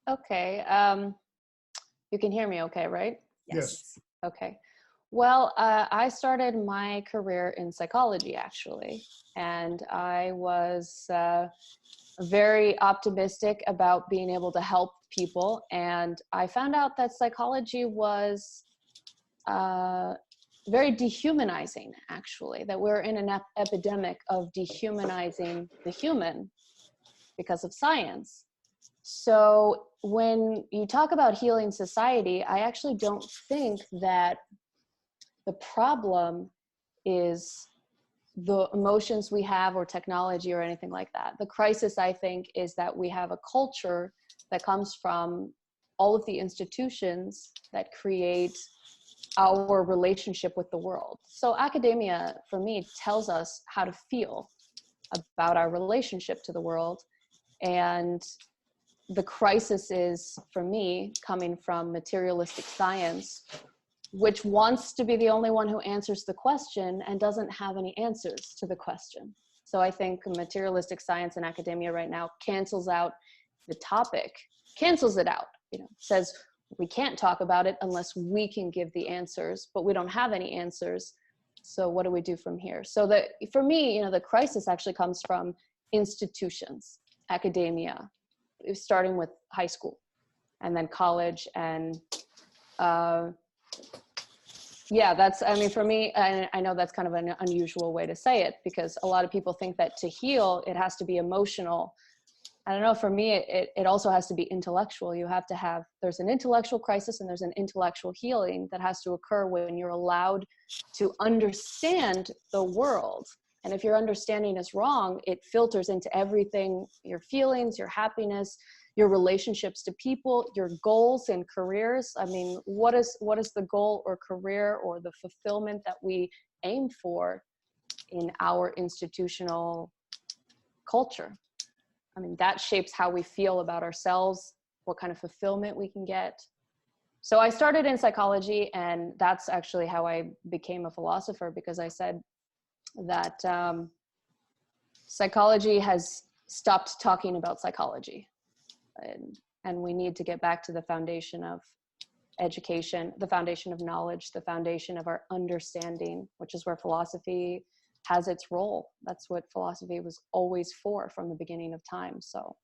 Okay. You can hear me okay, right? Yes. Okay. Well, I started my career in psychology, actually, and I was very optimistic about being able to help people. And I found out that psychology was very dehumanizing, actually, that we're in an epidemic of dehumanizing the human because of science. So when you talk about healing society, I actually don't think that the problem is the emotions we have or technology or anything like that. The crisis, I think, is that we have a culture that comes from all of the institutions that create our relationship with the world. So academia, for me, tells us how to feel about our relationship to the world. And the crisis is, for me, coming from materialistic science, which wants to be the only one who answers the question and doesn't have any answers to the question. So I think materialistic science and academia right now cancels out the topic, cancels it out, says we can't talk about it unless we can give the answers, but we don't have any answers. So what do we do from here? So for me, the crisis actually comes from institutions, academia, starting with high school and then college. And for me, I know that's kind of an unusual way to say it, because a lot of people think that to heal, it has to be emotional. I don't know, for me, it also has to be intellectual. There's an intellectual crisis and there's an intellectual healing that has to occur when you're allowed to understand the world. And if your understanding is wrong, it filters into everything, your feelings, your happiness, your relationships to people, your goals and careers. I mean, what is the goal or career or the fulfillment that we aim for in our institutional culture? I mean, that shapes how we feel about ourselves, what kind of fulfillment we can get. So I started in psychology, and that's actually how I became a philosopher, because I said that psychology has stopped talking about psychology. And we need to get back to the foundation of education, the foundation of knowledge, the foundation of our understanding, which is where philosophy has its role. That's what philosophy was always for from the beginning of time. So